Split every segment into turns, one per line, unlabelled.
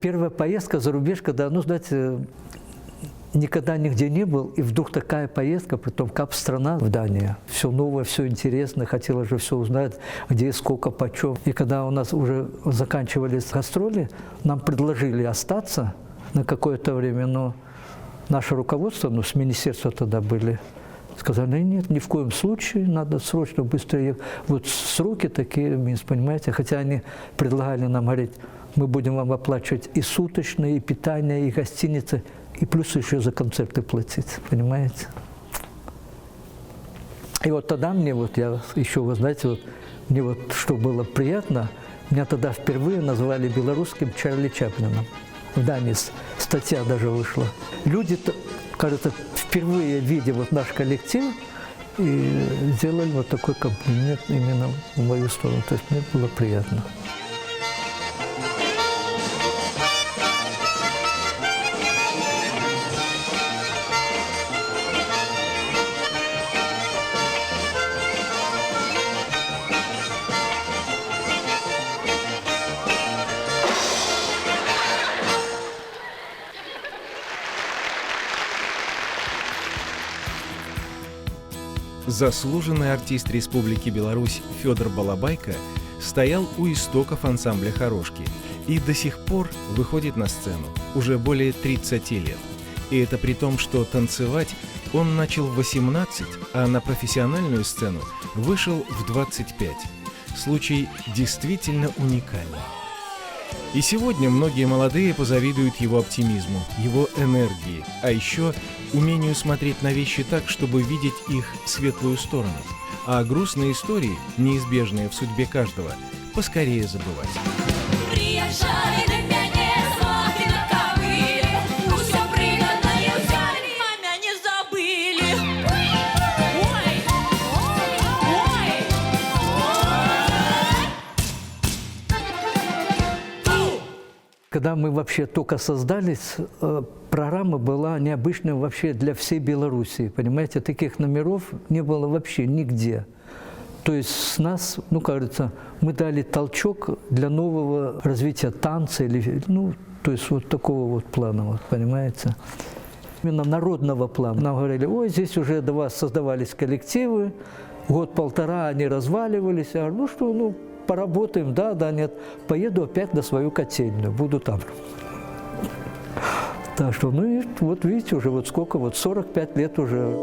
Первая поездка за рубеж, когда, ну, знаете, никогда нигде не был, и вдруг такая поездка, потом кап-страна в Дании. Все новое, все интересно, хотела же все узнать, где, сколько, почем. И когда у нас уже заканчивались гастроли, нам предложили остаться на какое-то время, но наше руководство, ну, с министерства тогда были, сказали, нет, ни в коем случае, надо срочно, быстро ехать. Вот сроки такие, Минск, понимаете, хотя они предлагали нам, говорить, мы будем вам оплачивать и суточные, и питание, и гостиницы, и плюс еще за концерты платить, понимаете? И вот тогда мне, вот я еще, вы знаете, вот, мне вот что было приятно, меня тогда впервые назвали белорусским Чарли Чаплином. В Дании статья даже вышла. Люди, кажется, впервые видя вот наш коллектив, и сделали вот такой комплимент именно в мою сторону. То есть мне было приятно.
Заслуженный артист Республики Беларусь Федор Балабайко стоял у истоков ансамбля «Хорошки» и до сих пор выходит на сцену, уже более 30 лет. И это при том, что танцевать он начал в 18, а на профессиональную сцену вышел в 25. Случай действительно уникальный. И сегодня многие молодые позавидуют его оптимизму, его энергии, а еще умению смотреть на вещи так, чтобы видеть их светлую сторону, а грустные истории, неизбежные в судьбе каждого, поскорее забывать.
Когда мы вообще только создались, программа была необычная вообще для всей Белоруссии, понимаете? Таких номеров не было вообще нигде. То есть с нас, ну, кажется, мы дали толчок для нового развития танца, или, ну, то есть вот такого вот плана, вот, понимаете? Именно народного плана. Нам говорили, ой, здесь уже до вас создавались коллективы, год-полтора они разваливались. Я говорю, ну что, ну, поработаем, да, нет, поеду опять на свою котельную, буду там. Так что, ну и вот видите, уже вот сколько, вот 45 лет уже.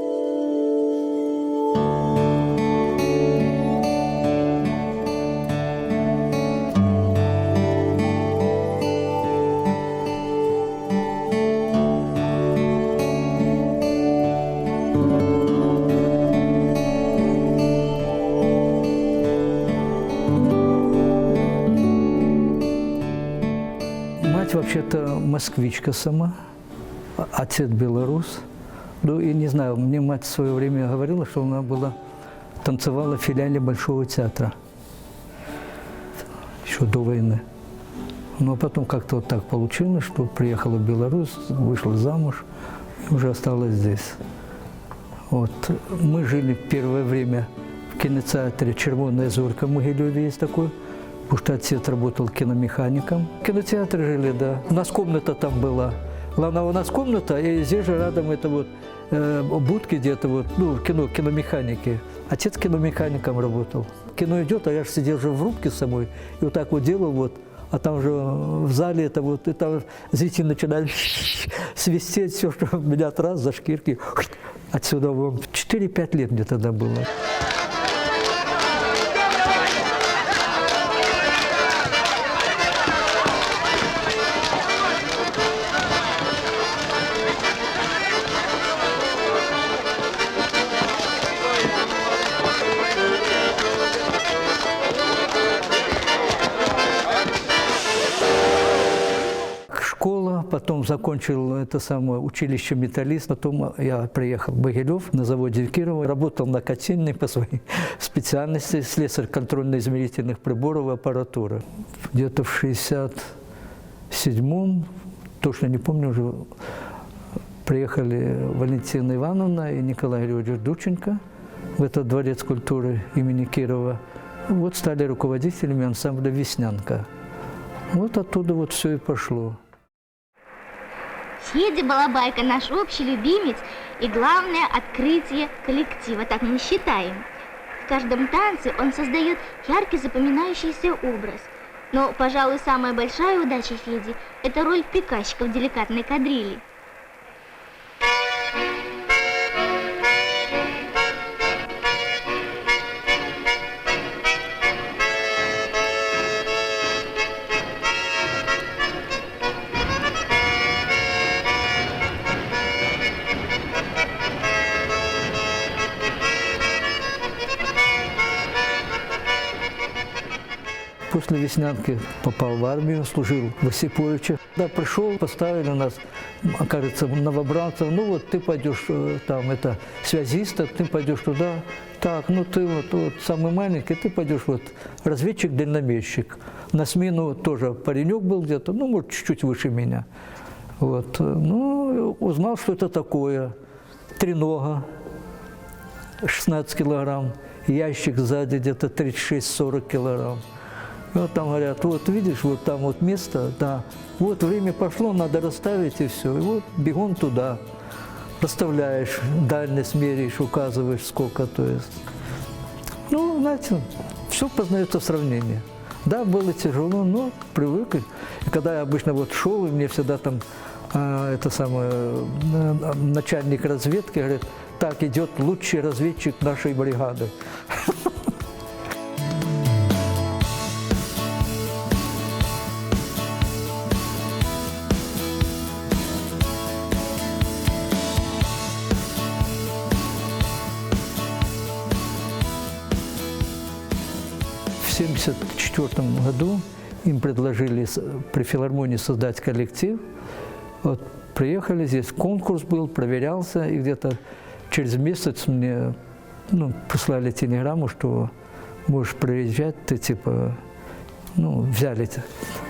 Мать вообще-то москвичка сама, отец белорус. Ну и не знаю, мне мать в свое время говорила, что она танцевала в филиале Большого театра еще до войны. Но потом как-то вот так получилось, что приехала в Беларусь, вышла замуж и уже осталась здесь. Вот. Мы жили первое время в кинотеатре «Червоная зорька» в Могилеве, есть такой. Потому что отец работал киномехаником. В кинотеатре жили, да. У нас комната там была. Главное, у нас комната, и здесь же рядом это вот будки где-то, вот, ну, киномеханики. Отец киномехаником работал. Кино идет, а я же сидел же в рубке самой, и вот так вот делал, вот, а там же в зале это вот, и там зрители начинали свистеть, все, что меня раз за шкирки. Отсюда вон 4-5 лет мне тогда было. Школа, потом закончил это самое училище металлист, потом я приехал в Могилев на заводе Кирова, работал на котельной по своей специальности, слесарь контрольно-измерительных приборов и аппаратуры. Где-то в 67-м, точно не помню уже, приехали Валентина Ивановна и Николай Григорьевич Дученко в этот дворец культуры имени Кирова. Вот стали руководителями ансамбля «Веснянка». Вот оттуда вот все и пошло.
Федя Балабайка наш общий любимец и главное открытие коллектива, так мы считаем. В каждом танце он создает яркий запоминающийся образ. Но, пожалуй, самая большая удача Феди – это роль приказчика в деликатной кадрили.
После Веснянки попал в армию, служил в Осиповиче. Да, пришел, поставили нас, кажется, новобранцев. Ну вот ты пойдешь там, это связиста, ты пойдешь туда. Так, ну ты вот самый маленький, ты пойдешь вот разведчик-дальномерщик. На смену тоже паренек был где-то, ну, может, чуть-чуть выше меня. Вот, ну, узнал, что это такое. Тренога, 16 килограмм, ящик сзади где-то 36-40 килограмм. И вот там говорят, вот видишь, вот там вот место, да, вот время пошло, надо расставить и все. И вот бегом туда, расставляешь, дальность меряешь, указываешь сколько, то есть. Ну, знаете, все познается в сравнении. Да, было тяжело, но привык. И когда я обычно вот шел, и мне всегда там это самое, начальник разведки говорит, так, идет лучший разведчик нашей бригады. В 1974 году им предложили при филармонии создать коллектив. Вот, приехали, здесь конкурс был, проверялся, и где-то через месяц мне прислали телеграмму, что можешь приезжать, ты типа, взяли.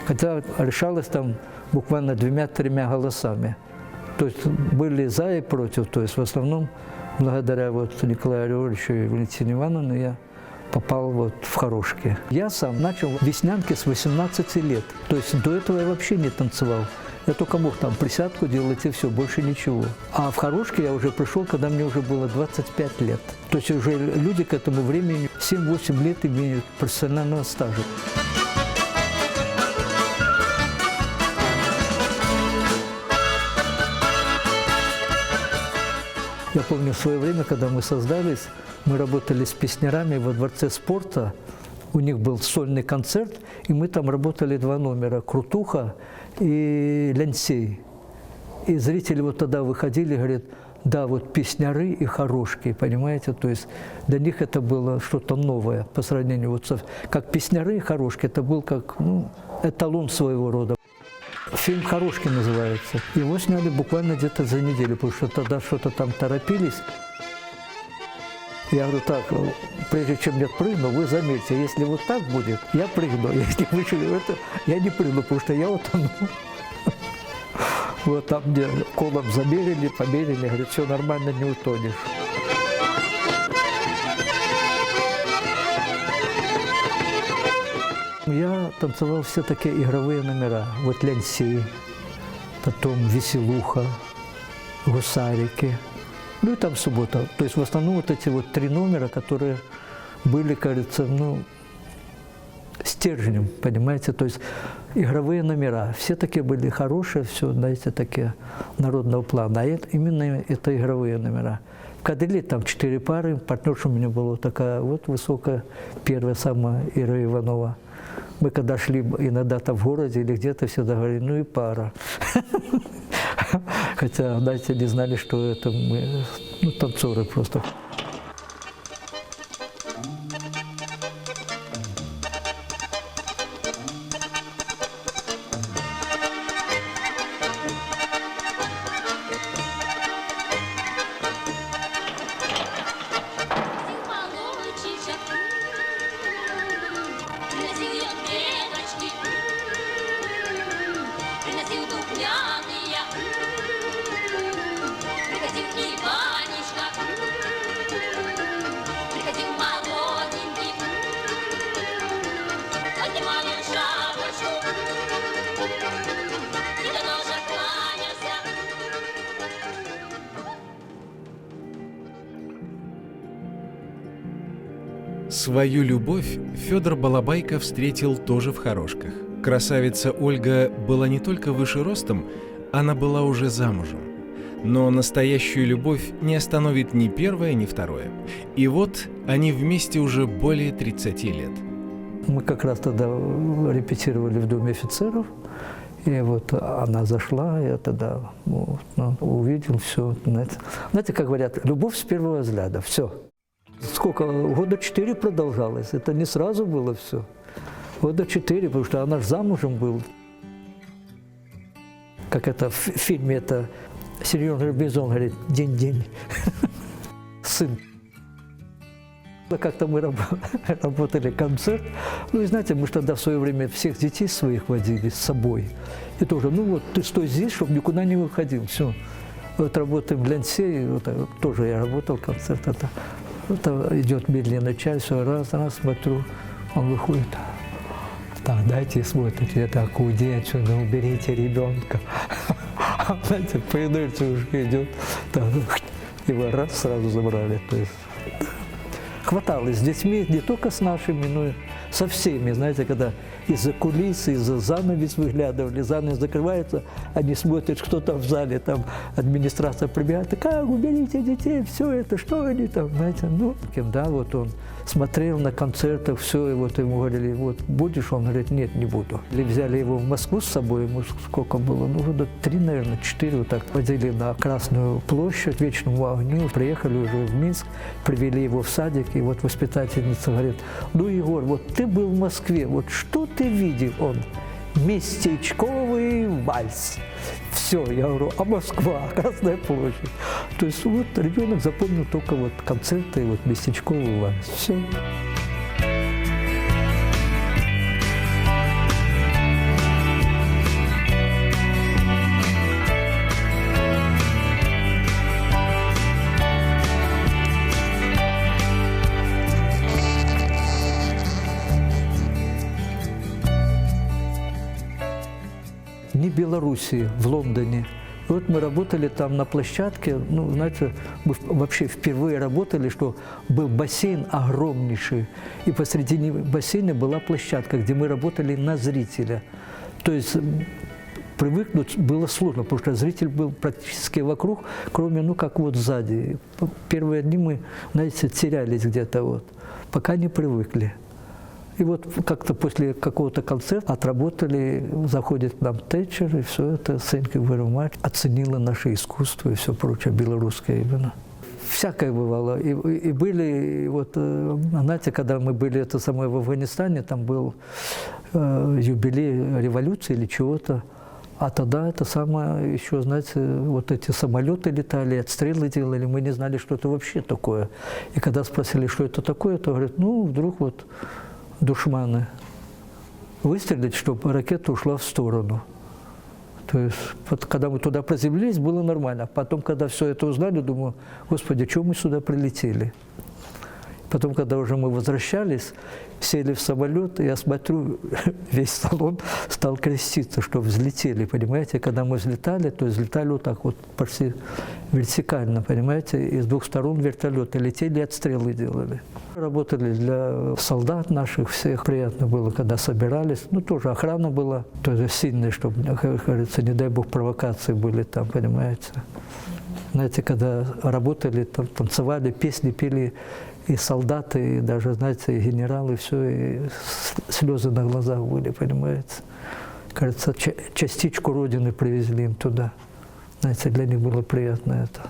Хотя решалось там буквально 2-3 голосами. То есть были за и против, то есть в основном благодаря вот Николаю Григорьевичу и Валентине Ивановне я попал вот в Хорошки. Я сам начал Веснянки с 18 лет, то есть до этого я вообще не танцевал. Я только мог там присядку делать и все, больше ничего. А в Хорошки я уже пришел, когда мне уже было 25 лет. То есть уже люди к этому времени 7-8 лет имеют профессионального стажа. Я помню в свое время, когда мы создались, мы работали с песнярами во Дворце спорта. У них был сольный концерт, и мы там работали 2 номера – «Крутуха» и «Лянсей». И зрители вот тогда выходили и говорят, да, вот песняры и Хорошки, понимаете? То есть для них это было что-то новое по сравнению вот со… Как песняры и Хорошки, это был как эталон своего рода. Фильм «Хорошки» называется. Его сняли буквально где-то за неделю, потому что тогда что-то там торопились. Я говорю, так, прежде чем я прыгну, вы заметьте, если вот так будет, я прыгну. Если выше это, я не прыгну, потому что я утону. Вот там мне колом замерили, померили, говорят, все нормально, не утонешь. Я танцевал все такие игровые номера. Вот «Лянсей», потом «Веселуха», «Гусарики». Ну и там «Суббота». То есть в основном вот эти вот 3 номера, которые были, кажется, стержнем, понимаете? То есть игровые номера. Все такие были хорошие, все, знаете, такие народного плана. А именно это игровые номера. В кадриле там 4 пары, партнерша у меня была такая вот высокая, первая самая, Ира Иванова. Мы когда шли иногда-то в городе или где-то, всегда говорили, ну и пара. Хотя, знаете, не знали, что это мы, танцоры просто.
Свою любовь Федор Балабайка встретил тоже в Хорошках. Красавица Ольга была не только выше ростом, она была уже замужем. Но настоящую любовь не остановит ни первое, ни второе. И вот они вместе уже более 30 лет.
Мы как раз тогда репетировали в Доме офицеров, и вот она зашла, я тогда вот, увидел все. Знаете, как говорят, любовь с первого взгляда, все. Сколько? Года 4 продолжалось, это не сразу было все. Года 4, потому что она же замужем была. Как это в фильме, это Сережа Робинзон говорит, день-день, сын. Как-то мы работали концерт, ну и знаете, мы же тогда в свое время всех детей своих водили с собой. И тоже, ну вот ты стой здесь, чтобы никуда не выходил, все. Вот работаем в Лянсе, вот, тоже я работал, концерт, это идет медленный чай, все, раз, смотрю, он выходит. Так, дайте смотрите, я так, уйди отсюда, уберите ребенка. Знаете, по инерции уже идет, так, его раз сразу забрали. То есть хватало с детьми, не только с нашими, но и со всеми. Знаете, когда из-за кулис, из-за занавес выглядывали, занавес закрывается, они смотрят, кто там в зале, там администрация прибегает, как, уберите детей, все это, что они там, знаете, ну, да, вот он смотрел на концертах, все, и вот ему говорили, вот, будешь? Он говорит, нет, не буду. Или взяли его в Москву с собой, ему сколько было, ну, года 3, наверное, 4, вот так, водили на Красную площадь, Вечному огню, приехали уже в Минск, привели его в садик, и вот воспитательница говорит, ну, Егор, вот ты был в Москве, вот что ты видел? Он, местечковый вальс. Все, я говорю, а Москва, Красная площадь. То есть вот ребенок запомнил только вот концерты, вот местечковый вальс. Все. Не Белоруссии, в Лондоне. И вот мы работали там на площадке, ну, знаете, мы вообще впервые работали, что был бассейн огромнейший, и посредине бассейна была площадка, где мы работали на зрителя. То есть привыкнуть было сложно, потому что зритель был практически вокруг, кроме, ну, как вот сзади. Первые дни мы, знаете, терялись где-то вот, пока не привыкли. И вот как-то после какого-то концерта отработали, заходит к нам Тэтчер, и все это, thank you very much, оценила наше искусство и все прочее, белорусское именно. Всякое бывало. И были, и вот, знаете, когда мы были это самое в Афганистане, там был юбилей революции или чего-то, а тогда это самое, еще, знаете, вот эти самолеты летали, отстрелы делали, мы не знали, что это вообще такое. И когда спросили, что это такое, то говорят, ну, вдруг вот душманы выстрелить, чтобы ракета ушла в сторону. То есть, когда мы туда приземлились, было нормально. Потом, когда все это узнали, думаю, господи, чего мы сюда прилетели? Потом, когда уже мы возвращались, сели в самолет, и я смотрю, весь салон стал креститься, что взлетели, понимаете? Когда мы взлетали, то взлетали вот так вот, почти вертикально, понимаете? И с двух сторон вертолеты летели, отстрелы делали. Работали для солдат наших всех. Приятно было, когда собирались. Ну, тоже охрана была, тоже сильная, чтобы, как говорится, не дай бог, провокации были там, понимаете? Знаете, когда работали, там, танцевали, песни пели, и солдаты, и даже, знаете, и генералы, все, и слезы на глазах были, понимаете. Кажется, частичку Родины привезли им туда. Знаете, для них было приятно это.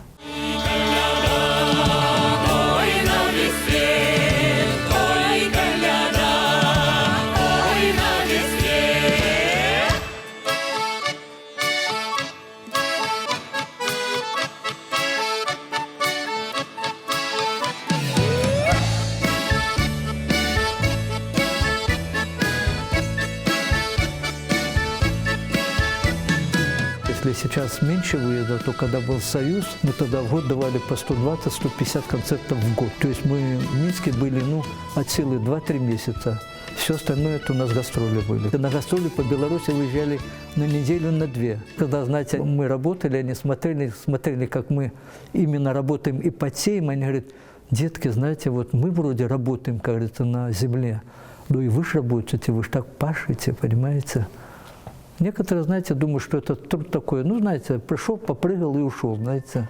Если сейчас меньше выездов, то когда был Союз, мы тогда в год давали по 120-150 концертов в год. То есть мы в Минске были, ну, от силы 2-3 месяца. Все остальное это у нас гастроли были. На гастроли по Беларуси выезжали на неделю, на 2. Когда, знаете, мы работали, они смотрели, как мы именно работаем и потеем, они говорят, детки, знаете, вот мы вроде работаем, как говорится, на земле, ну и вы же работаете, вы же так пашете, понимаете? Некоторые, знаете, думают, что это труд такой, ну, знаете, пришел, попрыгал и ушел, знаете.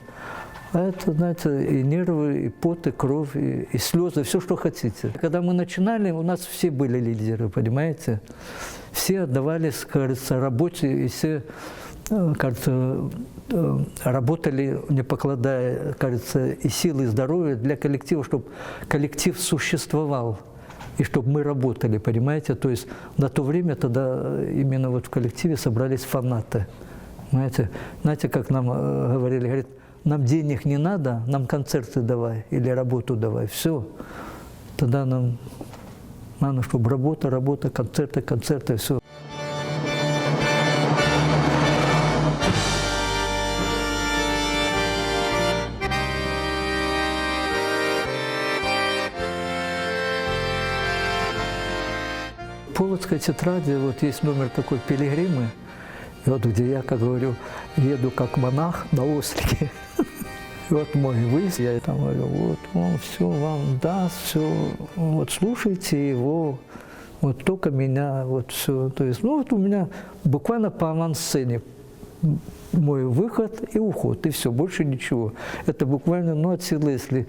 А это, знаете, и нервы, и пот, и кровь, и слезы, все, что хотите. Когда мы начинали, у нас все были лидеры, понимаете? Все отдавались, кажется, работе, и все, кажется, работали, не покладая, кажется, и силы, и здоровья для коллектива, чтобы коллектив существовал, и чтобы мы работали, понимаете? То есть на то время тогда именно вот в коллективе собрались фанаты, понимаете? Знаете, как нам говорили, говорит, нам денег не надо, нам концерты давай или работу давай, все. Тогда нам надо, чтобы работа, концерты, все. В Полоцкой тетради вот есть номер такой «Пилигримы», и вот где я, как говорю, еду как монах на ослике. И вот мой выезд, я там говорю, вот он все вам даст, все, вот слушайте его, вот только меня, вот все. То есть, ну вот у меня буквально по авансцене мой выход и уход, и все, больше ничего. Это буквально, ну от силы, если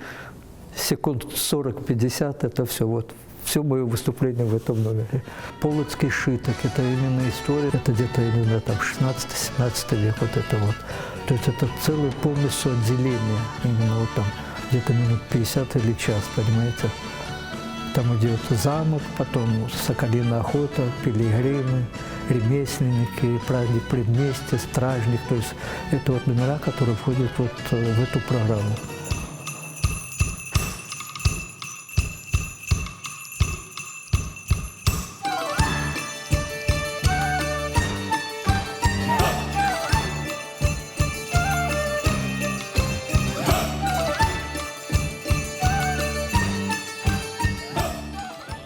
секунд 40-50, это все вот. Все мое выступление в этом номере. Полоцкий шиток – это именно история, это где-то именно там 16-17 век, вот это вот. То есть это целое полностью отделение, именно вот там, где-то минут 50 или час, понимаете. Там идет замок, потом соколиная охота, пилигримы, ремесленники, праздник предместья, стражник. То есть это вот номера, которые входят вот в эту программу.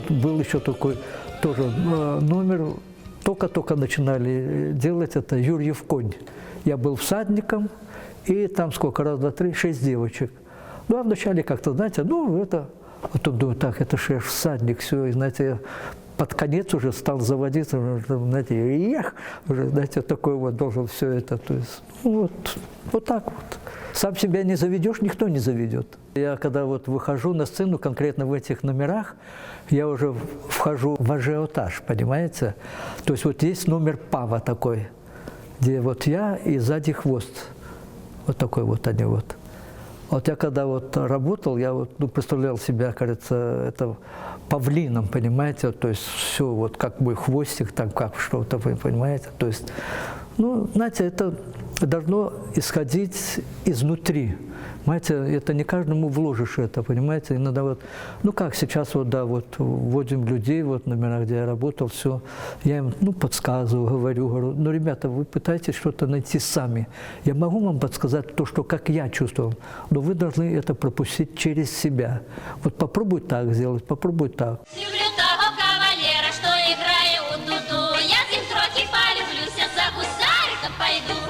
Был еще такой тоже номер, только-только начинали делать, это Юрьев конь. Я был всадником, и там сколько, раз, два, три, 6 девочек. Ну, а вначале как-то, знаете, ну, это, потом думаю, так, это же всадник, все, и, знаете, я под конец уже стал заводиться, уже, знаете, уже, знаете, такой вот должен все это, то есть, ну, вот так вот. Сам себя не заведешь, никто не заведет. Я когда вот выхожу на сцену, конкретно в этих номерах, я уже вхожу в ажиотаж, понимаете? То есть вот есть номер Пава такой, где вот я и сзади хвост. Вот такой вот они вот. Вот я когда вот работал, я вот, ну, представлял себя, кажется, это павлином, понимаете? То есть все вот как мой хвостик, там как что-то, вы понимаете? То есть, ну, знаете, это должно исходить изнутри. Понимаете, это не каждому вложишь это, понимаете? Иногда вот, ну как сейчас вот, да, вот вводим людей, вот номера, где я работал, все, я им, ну, подсказываю, говорю, ну, ребята, вы пытаетесь что-то найти сами. Я могу вам подсказать то, что как я чувствовал, но вы должны это пропустить через себя. Вот попробуй так сделать, попробуй так.
Люблю того кавалера, что играет у дуду. Я с ним трохи полюблюсь, а за гусариком пойду.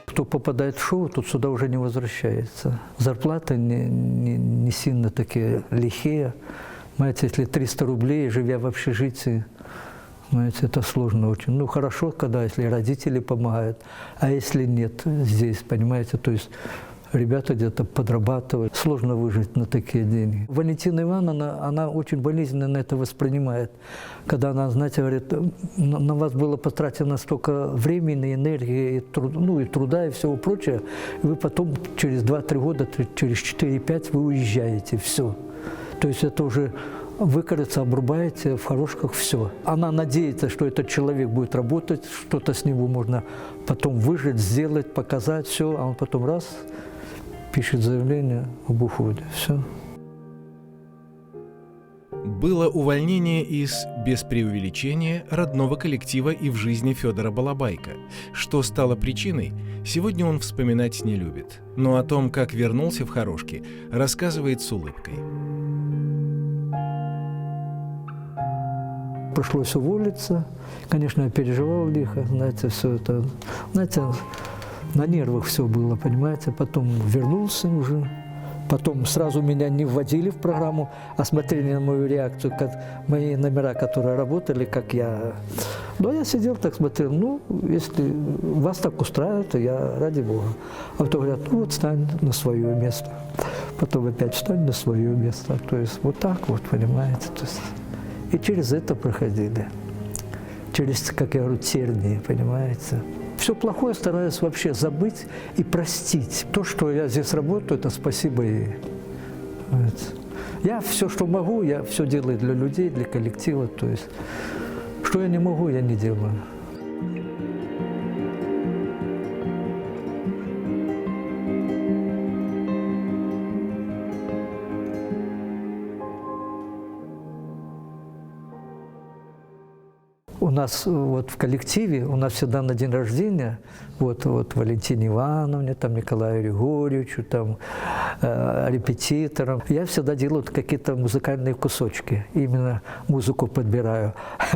Кто попадает в шоу, тот сюда уже не возвращается. Зарплаты не сильно такие лихие. Знаете, если 300 рублей, живя в общежитии, знаете, это сложно очень. Ну, хорошо, когда, если родители помогают, а если нет здесь, понимаете, то есть ребята где-то подрабатывают. Сложно выжить на такие деньги. Валентина Ивановна, она очень болезненно это воспринимает. Когда она, знаете, говорит, на вас было потрачено столько времени, энергии, и труда и всего прочего, и вы потом через 2-3 года, через 4-5 вы уезжаете, все. То есть это уже вы, кажется, обрубаете в хорошках все. Она надеется, что этот человек будет работать, что-то с него можно потом выжить, сделать, показать, все, а он потом раз пишет заявление об уходе. Все.
Было увольнение из, без преувеличения, родного коллектива и в жизни Федора Балабайка. Что стало причиной, сегодня он вспоминать не любит. Но о том, как вернулся в Хорошки, рассказывает с улыбкой.
пришлось уволиться. Конечно, я переживал лихо, знаете, все это, знаете, на нервах все было, понимаете. Потом вернулся уже. Потом сразу меня не вводили в программу, а смотрели на мою реакцию, как мои номера, которые работали, как я. Но я сидел так, смотрел, ну, если вас так устраивает, то я ради Бога. А потом говорят, ну вот встань на свое место. Потом опять встань на свое место. То есть вот так вот, понимаете. То есть, и через это проходили. Через, как я говорю, тернии, понимаете. Все плохое стараюсь вообще забыть и простить. То, что я здесь работаю, это спасибо ей. Я все, что могу, я все делаю для людей, для коллектива. То есть, что я не могу, я не делаю. У нас вот в коллективе, у нас всегда на день рождения, вот Валентине Ивановне, там, Николаю Григорьевичу, там, репетиторам, я всегда делаю какие-то музыкальные кусочки, именно музыку подбираю.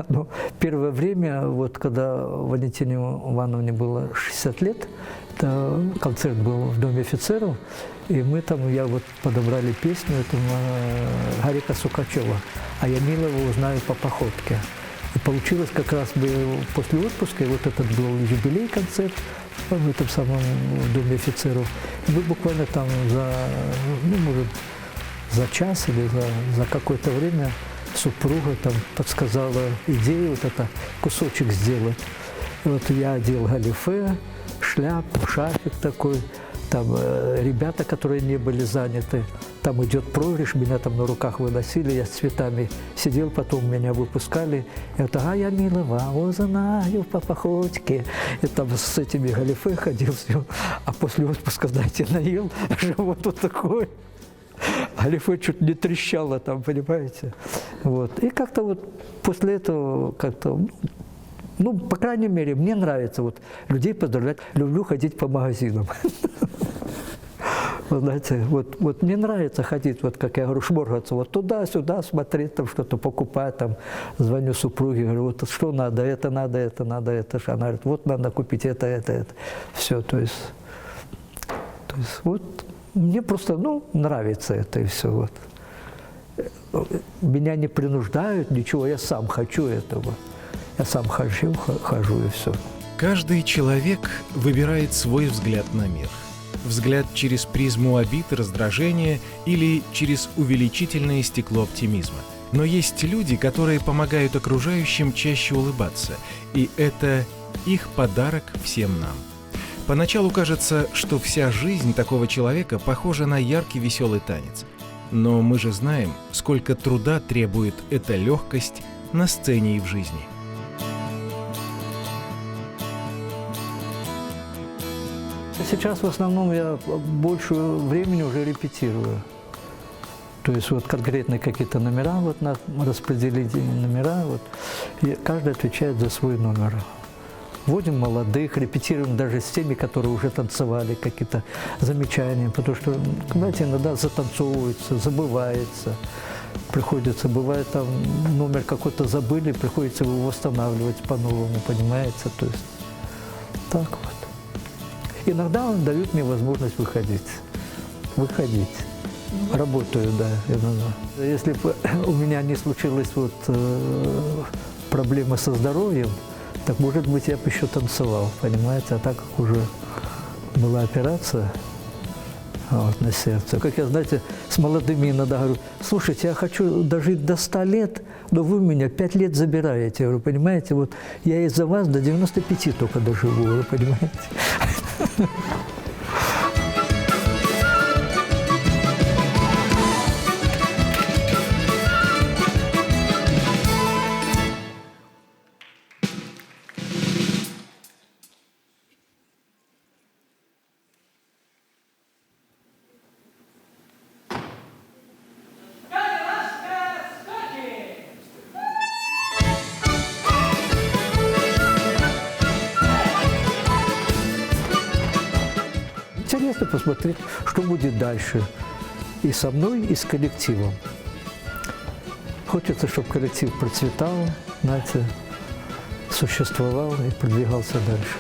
Но первое время, вот когда Валентине Ивановне было 60 лет, концерт был в Доме офицеров, и мы там, я вот подобрали песню Гарика Сукачева «А я милого узнаю по походке». И получилось как раз после отпуска, и вот этот был юбилей концерт в этом самом Доме офицеров. И мы буквально там может, за час или за какое-то время супруга там подсказала идею вот это кусочек сделать. И вот я одел галифе, шляпу, шарфик такой. Там ребята, которые не были заняты, там идет проигрыш, меня там на руках выносили, я с цветами сидел, потом меня выпускали. И вот, а я милого узнаю по походке. И там с этими галифе ходил, все. А после отпуска, знаете, наел, живот вот такой. Галифе чуть не трещало там, понимаете. Вот. И как-то вот после этого как-то... Ну, по крайней мере, мне нравится вот людей поздравлять. Люблю ходить по магазинам. Вы знаете, вот мне нравится ходить, вот как я говорю, шморгаться, вот туда-сюда, смотреть, там что-то покупать, там, звоню супруге, говорю, вот что надо, это надо, это надо, это. Она говорит, вот надо купить это. Все, то есть вот мне просто, нравится это и все. Вот. Меня не принуждают, ничего, я сам хочу этого. Я сам хожу и все.
Каждый человек выбирает свой взгляд на мир. Взгляд через призму обид, раздражения или через увеличительное стекло оптимизма. Но есть люди, которые помогают окружающим чаще улыбаться, и это их подарок всем нам. Поначалу кажется, что вся жизнь такого человека похожа на яркий веселый танец. Но мы же знаем, сколько труда требует эта легкость на сцене и в жизни.
Сейчас в основном я больше времени уже репетирую. То есть вот конкретные какие-то номера, вот надо распределить номера, вот, и каждый отвечает за свой номер. Вводим молодых, репетируем даже с теми, которые уже танцевали, какие-то замечания, потому что, знаете, иногда затанцовывается, забывается, приходится, бывает там номер какой-то забыли, приходится его восстанавливать по-новому, понимаете, то есть так вот. Иногда он дает мне возможность выходить. Работаю, да, иногда. Если бы у меня не случилась вот проблема со здоровьем, так, может быть, я бы еще танцевал, понимаете, а так как уже была операция вот, на сердце. Как я, знаете, с молодыми иногда говорю, слушайте, я хочу дожить до 100 лет, но вы меня 5 лет забираете. Я говорю, понимаете, вот я из-за вас до 95 только доживу, вы понимаете. Интересно посмотреть, что будет дальше и со мной, и с коллективом. Хочется, чтобы коллектив процветал, знаете, существовал и продвигался дальше.